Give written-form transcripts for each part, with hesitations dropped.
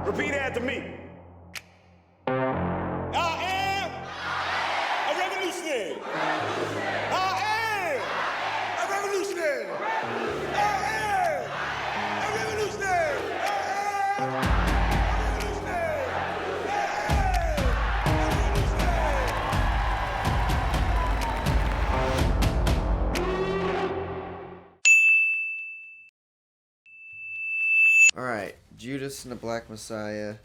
Repeat after me. I am a revolutionary. I am a revolutionary. I am a revolutionary. I am a revolutionary. Alright, Judas and the Black Messiah.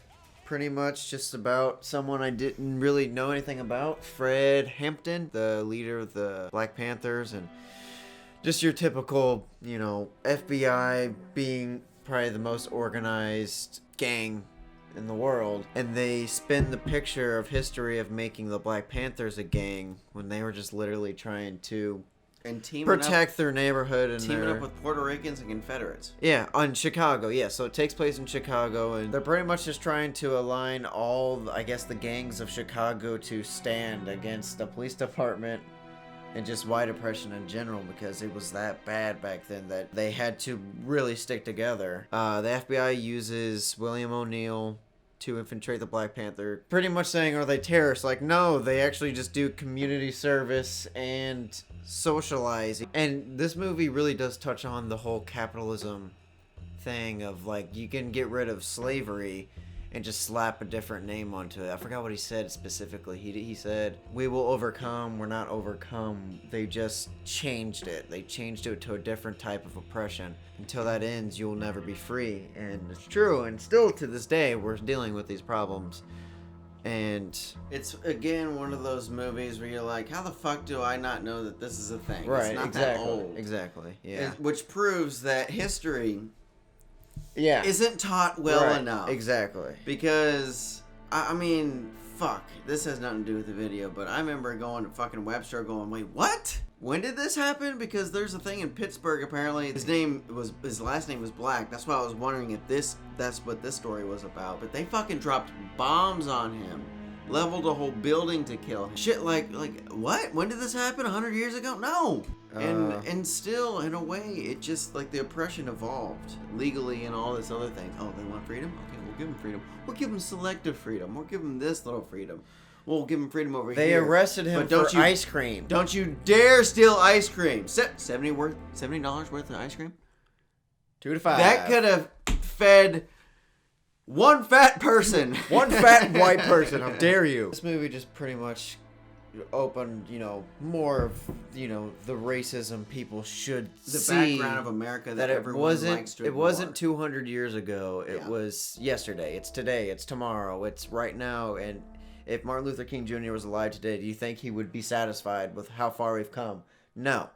Pretty much just about someone I didn't really know anything about. Fred Hampton, the leader of the Black Panthers, and just your typical, you know, FBI being probably the most organized gang in the world. And they spin the picture of history of making the Black Panthers a gang when they were just literally trying to and protect their neighborhood and teaming up with Puerto Ricans and Confederates. Yeah, on Chicago, yeah. So it takes place in Chicago, and they're pretty much just trying to align all, I guess, the gangs of Chicago to stand against the police department and just white oppression in general, because it was that bad back then that they had to really stick together. The FBI uses William O'Neill to infiltrate the Black Panther, pretty much saying, are they terrorists? Like, no, they actually just do community service and socializing. And this movie really does touch on the whole capitalism thing of, like, you can get rid of slavery and just slap a different name onto it. I forgot what he said specifically. He said, we will overcome, we're not overcome. They just changed it. They changed it to a different type of oppression. Until that ends, you'll never be free. And it's true, and still to this day, we're dealing with these problems. And it's, again, one of those movies where you're like, how the fuck do I not know that this is a thing? Right, it's not exactly, that old. Exactly, yeah. Which proves that history yeah. isn't taught well right, enough. Exactly. Because, I mean, fuck. This has nothing to do with the video, but I remember going to fucking Webster going, wait, what? When did this happen? Because there's a thing in Pittsburgh, apparently. His last name was Black. That's why I was wondering if that's what this story was about. But they fucking dropped bombs on him. Leveled a whole building to kill him. Shit, like, what? When did this happen? 100 years ago? No! And still, in a way, it just, like, the oppression evolved. Legally and all this other thing. Oh, they want freedom? Okay, we'll give them freedom. We'll give them selective freedom. We'll give them this little freedom. We'll give him freedom over here. They arrested him for ice cream. Don't you dare steal ice cream. $70 worth of ice cream? 2 to 5. That could have fed one fat person. One fat white person. How dare you? This movie just pretty much opened, you know, more of, you know, the racism people should see. The background of America that it everyone wasn't. likes to It ignore. wasn't 200 years ago. It Yeah. was yesterday. It's today. It's tomorrow. It's right now. And if Martin Luther King Jr. was alive today, do you think he would be satisfied with how far we've come? No.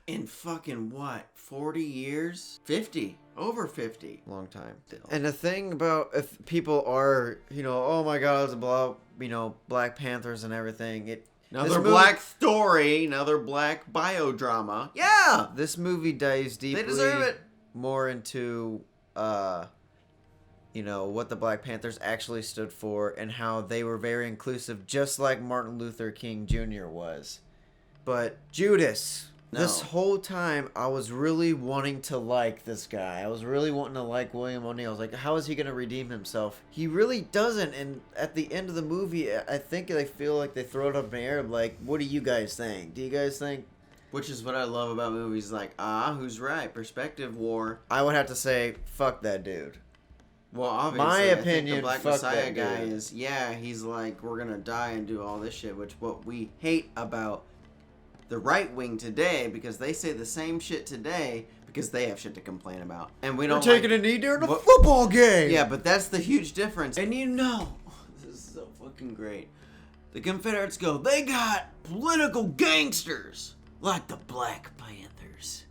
In fucking what? 40 years? 50. Over 50. Long time. And the thing about, if people are, you know, oh my god, it's blah, you know, Black Panthers and everything. Another black story. Another black biodrama. Yeah! This movie dives deeply. They deserve it. More into, you know, what the Black Panthers actually stood for and how they were very inclusive, just like Martin Luther King Jr. was. But Judas, this whole time, I was really wanting to like this guy. I was really wanting to like William O'Neill. I was like, how is he going to redeem himself? He really doesn't. And at the end of the movie, I think they feel like they throw it up in the air. Like, what do you guys think? Do you guys think? Which is what I love about movies like, who's right? Perspective war. I would have to say, fuck that dude. Well, obviously, my I think opinion, the Black fuck Messiah that guy dude. is, he's like, we're gonna die and do all this shit, which what we hate about the right wing today, because they say the same shit today because they have shit to complain about, and we don't. We're taking a knee during a football game. Yeah, but that's the huge difference. And you know, this is so fucking great. The Confederates go, they got political gangsters like the Black Panthers.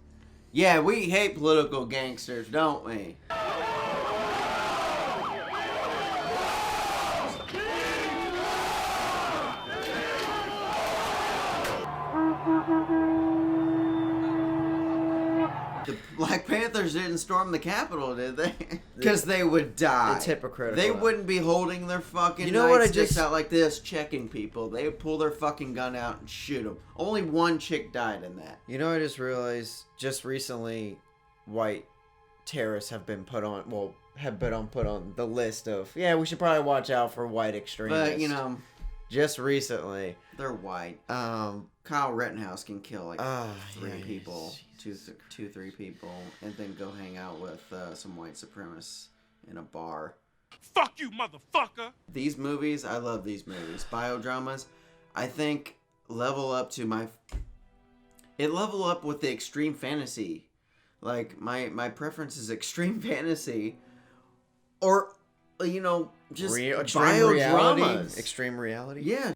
Yeah, we hate political gangsters, don't we? The Black Panthers didn't storm the Capitol, did they? Because they would die. It's hypocritical. They wouldn't be holding their fucking nightsticks out like this, checking people. They would pull their fucking gun out and shoot them. Only one chick died in that. You know, I just realized just recently, white terrorists have been put on. Well, have been put on the list of, yeah, we should probably watch out for white extremists. But, you know, just recently. they're white. Kyle Rittenhouse can kill like three yeah, people, three people, and then go hang out with some white supremacists in a bar. Fuck you, motherfucker! These movies, I love these movies. Biodramas, I think level up with the extreme fantasy. Like my preference is extreme fantasy, or you know, just biodramas. Extreme reality. Yeah,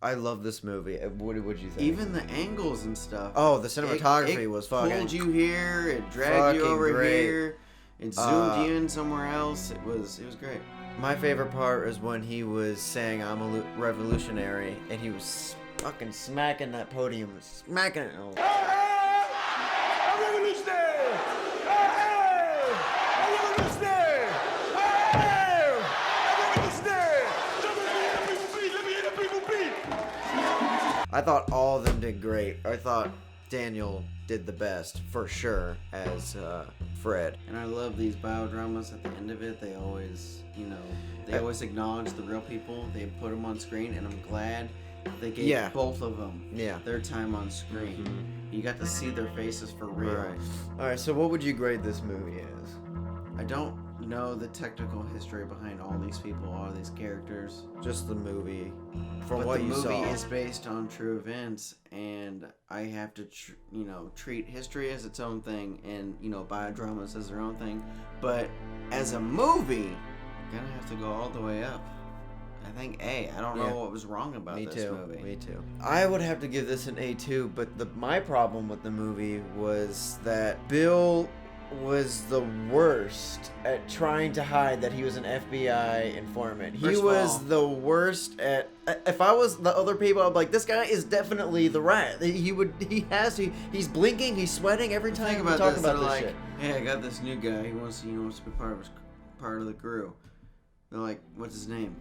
I love this movie. What did you think? even the angles and stuff. Oh, the cinematography it was fucking. pulled you here, it dragged you over great. here, it zoomed you in somewhere else. It was great. My favorite part is when he was saying I'm a revolutionary, and he was fucking smacking that podium, smacking it. Oh. A revolutionary! A revolutionary! A revolutionary! Let me hear the people beat! I thought all of them did great. I thought Daniel did the best, for sure, as Fred. And I love these biodramas. At the end of it, they always, always acknowledge the real people. They put them on screen, and I'm glad they gave both of them their time on screen. Mm-hmm. You got to see their faces for real. All right. So what would you grade this movie as? I don't know the technical history behind all these people, all these characters. Just the movie. From But what the you movie saw. is based on true events, and I have to, treat history as its own thing, and biodramas as their own thing. But as a movie, I'm gonna have to go all the way up. I think A. I don't know what was wrong about this movie. Me too. I would have to give this an A2, but my problem with the movie was that Bill was the worst at trying to hide that he was an FBI informant. He First of was all- the worst at. If I was the other people, I'd be like, this guy is definitely the rat. He's blinking, he's sweating every time Think we about talk this. about They're this like, shit. hey, I got this new guy. He wants to be part of the crew. They're like, what's his name?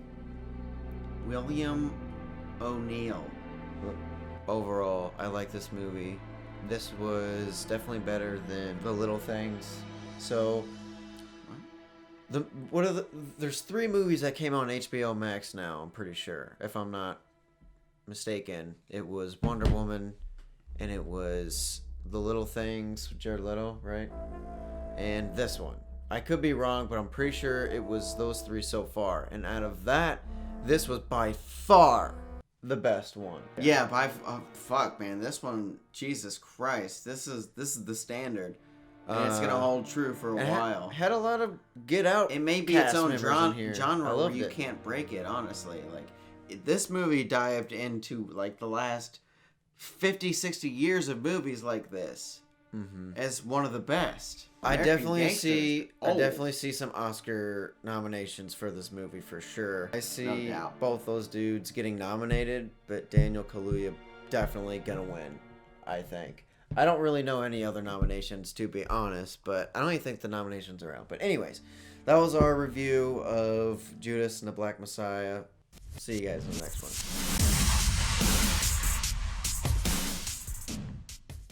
William O'Neill. Overall, I like this movie. This was definitely better than The Little Things. So, there's 3 movies that came out on HBO Max now, I'm pretty sure, if I'm not mistaken. It was Wonder Woman, and it was The Little Things with Jared Leto, right? And this one. I could be wrong, but I'm pretty sure it was those 3 so far. And out of that, this was by far the best one. Yeah, fuck, man, this one, Jesus Christ, this is the standard, and it's gonna hold true for a while. Had a lot of Get Out. It may be cast its own members in here. I genre where loved you it. can't break it. Honestly, like this movie dived into like the last 50, 60 years of movies like this as one of the best. I American definitely Gangster. see some Oscar nominations for this movie for sure. I see No doubt. both those dudes getting nominated, but Daniel Kaluuya definitely gonna win, I think. I don't really know any other nominations, to be honest, but I don't even think the nominations are out. But anyways, that was our review of Judas and the Black Messiah. See you guys in the next one.